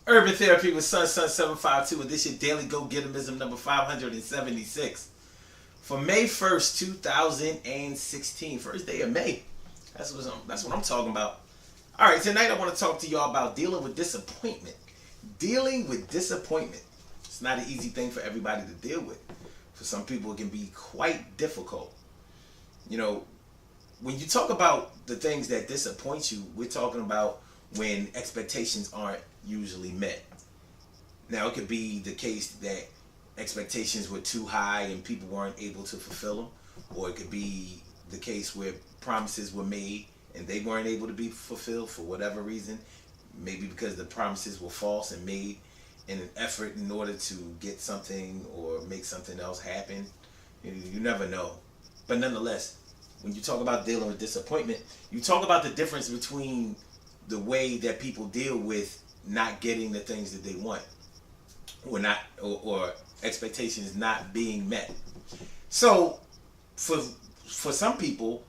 Urban Therapy with Sun752, and this is your daily go-getterism number 576 for May 1st, 2016. First day of May. That's what I'm talking about. All right, tonight I want to talk to y'all about dealing with disappointment. Dealing with disappointment. It's not an easy thing for everybody to deal with. For some people, it can be quite difficult. You know, when you talk about the things that disappoint you, we're talking about when expectations aren't usually met. Now, it could be the case that expectations were too high and people weren't able to fulfill them, or it could be the case where promises were made and they weren't able to be fulfilled for whatever reason, maybe because the promises were false and made in an effort in order to get something or make something else happen. You never know. But nonetheless, when you talk about dealing with disappointment, you talk about the difference between the way that people deal with not getting the things that they want, or expectations not being met. So for some people,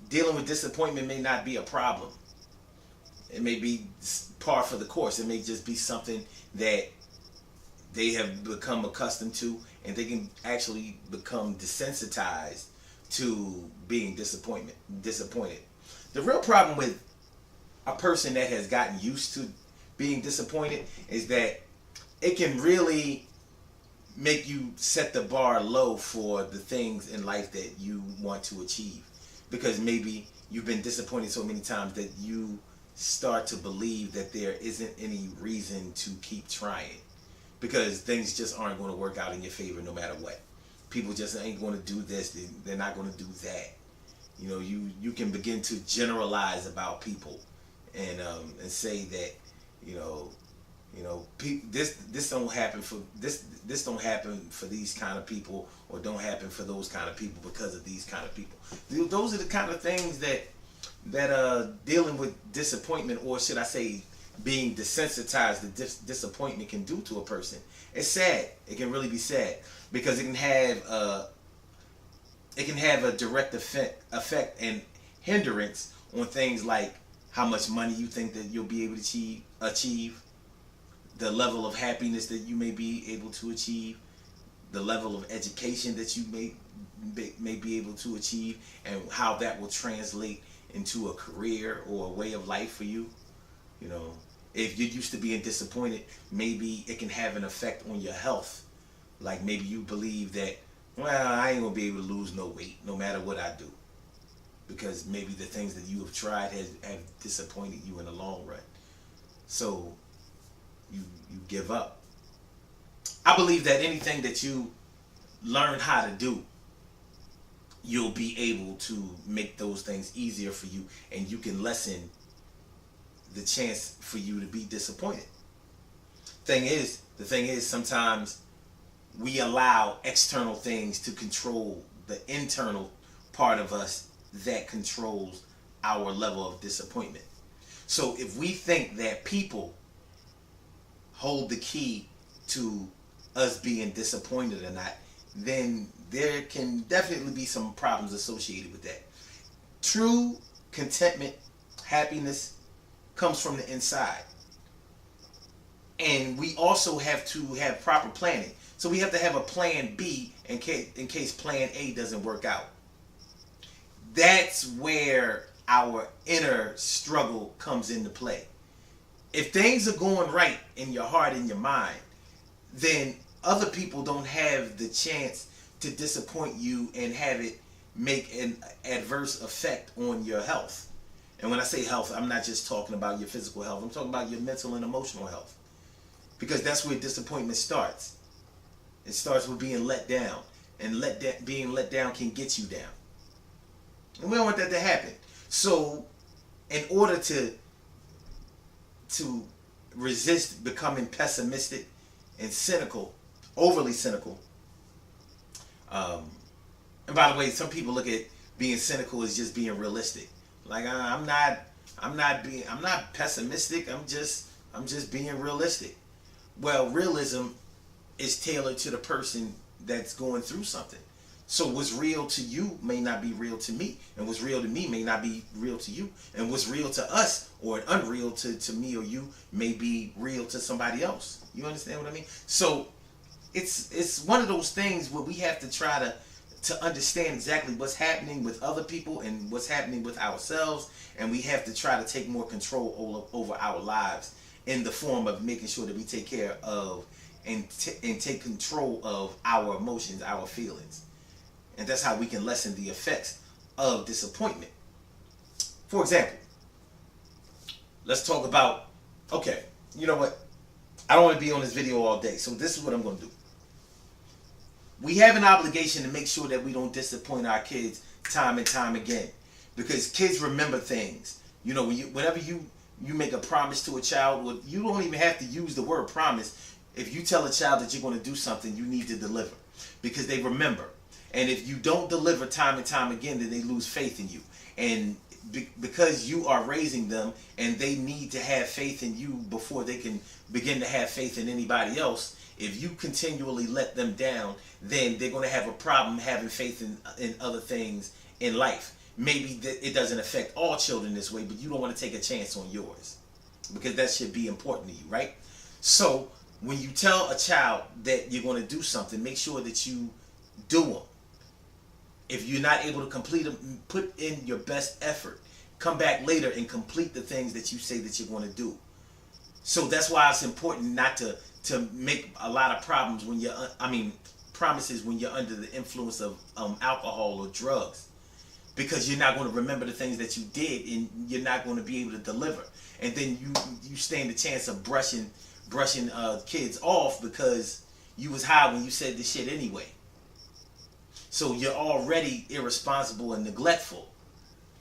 dealing with disappointment may not be a problem. It may be par for the course. It may just be something that they have become accustomed to, and they can actually become desensitized to being disappointed. The real problem with a person that has gotten used to being disappointed is that it can really make you set the bar low for the things in life that you want to achieve, because maybe you've been disappointed so many times that you start to believe that there isn't any reason to keep trying, because things just aren't going to work out in your favor no matter what. People just ain't going to do this, they're not going to do that. You know, you can begin to generalize about people and say that, this don't happen for this don't happen for these kind of people, or don't happen for those kind of people because of these kind of people. Those are the kind of things that dealing with disappointment, or should I say being desensitized to disappointment, can do to a person. It's sad. It can really be sad, because it can have a direct effect and hindrance on things like how much money you think that you'll be able to achieve, the level of happiness that you may be able to achieve, the level of education that you may be able to achieve, and how that will translate into a career or a way of life for you. You know, if you're used to being disappointed, maybe it can have an effect on your health. Like maybe you believe that, well, I ain't gonna be able to lose no weight no matter what I do, because maybe the things that you have tried have disappointed you in the long run. So you give up. I believe that anything that you learn how to do, you'll be able to make those things easier for you, and you can lessen the chance for you to be disappointed. The thing is, sometimes we allow external things to control the internal part of us that controls our level of disappointment. So if we think that people hold the key to us being disappointed or not, then there can definitely be some problems associated with that. True contentment, happiness, comes from the inside. And we also have to have proper planning. So we have to have a plan B in case plan A doesn't work out. That's where our inner struggle comes into play. If things are going right in your heart and your mind, then other people don't have the chance to disappoint you and have it make an adverse effect on your health. And when I say health, I'm not just talking about your physical health. I'm talking about your mental and emotional health. Because that's where disappointment starts. It starts with being let down. And being let down can get you down. And we don't want that to happen. So, in order to resist becoming pessimistic and cynical, overly cynical. And by the way, some people look at being cynical as just being realistic. Like I'm not pessimistic. I'm just being realistic. Well, realism is tailored to the person that's going through something. So what's real to you may not be real to me, and what's real to me may not be real to you, and what's real to us or unreal to me or you may be real to somebody else. You understand what I mean? So it's one of those things where we have to try to understand exactly what's happening with other people and what's happening with ourselves, and we have to try to take more control over our lives in the form of making sure that we take care of and take control of our emotions, our feelings. And that's how we can lessen the effects of disappointment. For example, let's talk about, okay, you know what? I don't want to be on this video all day, so this is what I'm going to do. We have an obligation to make sure that we don't disappoint our kids time and time again, because kids remember things. You know, whenever you make a promise to a child, well, you don't even have to use the word promise. If you tell a child that you're going to do something, you need to deliver, because they remember. And if you don't deliver time and time again, then they lose faith in you. And because you are raising them and they need to have faith in you before they can begin to have faith in anybody else, if you continually let them down, then they're going to have a problem having faith in other things in life. Maybe it doesn't affect all children this way, but you don't want to take a chance on yours, because that should be important to you, right? So when you tell a child that you're going to do something, make sure that you do them. If you're not able to complete them, put in your best effort. Come back later and complete the things that you say that you're going to do. So that's why it's important not to make a lot of problems when promises when you're under the influence of alcohol or drugs, because you're not going to remember the things that you did, and you're not going to be able to deliver. And then you stand the chance of brushing kids off because you was high when you said this shit anyway. So you're already irresponsible and neglectful.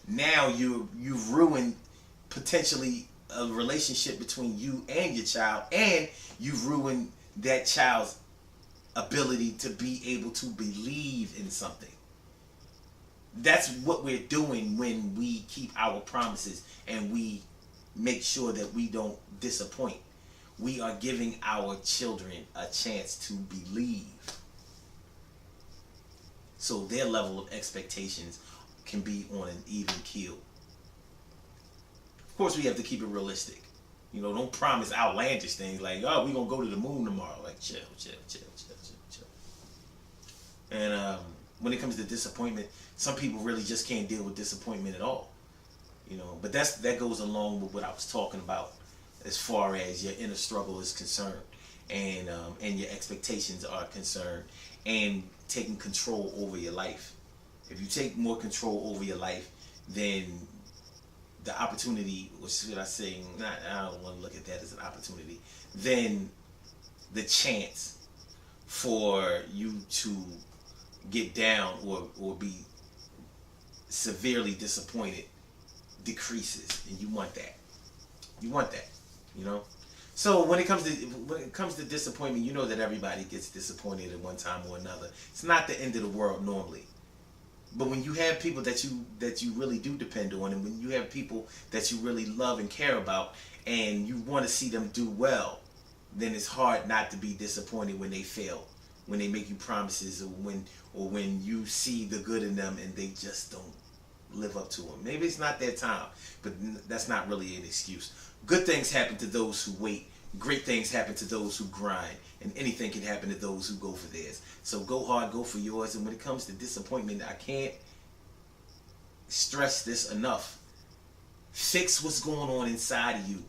Now you've ruined potentially a relationship between you and your child, and you've ruined that child's ability to be able to believe in something. That's what we're doing when we keep our promises and we make sure that we don't disappoint. We are giving our children a chance to believe, so their level of expectations can be on an even keel. Of course, we have to keep it realistic. You know, don't promise outlandish things like, oh, we're going to go to the moon tomorrow. Like, chill. And when it comes to disappointment, some people really just can't deal with disappointment at all. You know, but that goes along with what I was talking about as far as your inner struggle is concerned, and your expectations are concerned, and taking control over your life. If you take more control over your life, then the opportunity, or should I say, I don't want to look at that as an opportunity, then the chance for you to get down or be severely disappointed decreases, and you want that. You want that, you know? So when it comes to disappointment, you know that everybody gets disappointed at one time or another. It's not the end of the world normally. But when you have people that you really do depend on, and when you have people that you really love and care about, and you want to see them do well, then it's hard not to be disappointed when they fail, when they make you promises, or when you see the good in them and they just don't live up to them. Maybe it's not their time, but that's not really an excuse. Good things happen to those who wait. Great things happen to those who grind. And anything can happen to those who go for theirs. So go hard, go for yours. And when it comes to disappointment, I can't stress this enough. Fix what's going on inside of you,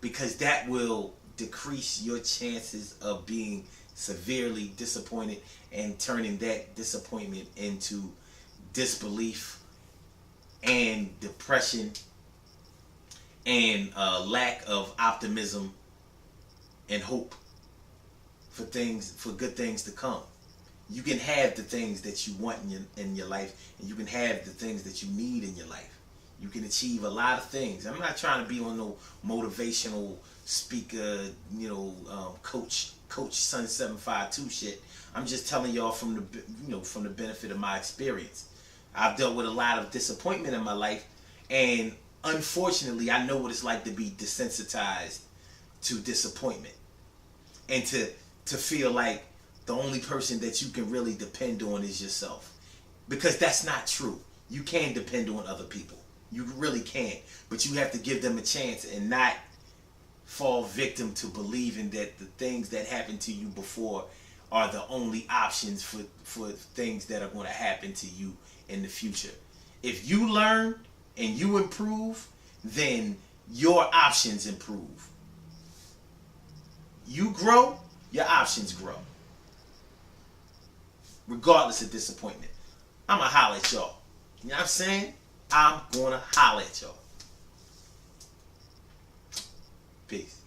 because that will decrease your chances of being severely disappointed and turning that disappointment into disbelief and depression and lack of optimism and hope for good things to come. You can have the things that you want in your life, and you can have the things that you need in your life. You can achieve a lot of things. I'm not trying to be on no motivational speaker, coach Sun 752 shit. I'm just telling y'all from the benefit of my experience. I've dealt with a lot of disappointment in my life, and unfortunately, I know what it's like to be desensitized to disappointment, and to feel like the only person that you can really depend on is yourself. Because that's not true. You can depend on other people. You really can. But you have to give them a chance and not fall victim to believing that the things that happened to you before are the only options for things that are going to happen to you in the future. If you learn and you improve, then your options improve. You grow, your options grow. Regardless of disappointment. I'ma holler at y'all. You know what I'm saying? I'm gonna holler at y'all. Peace.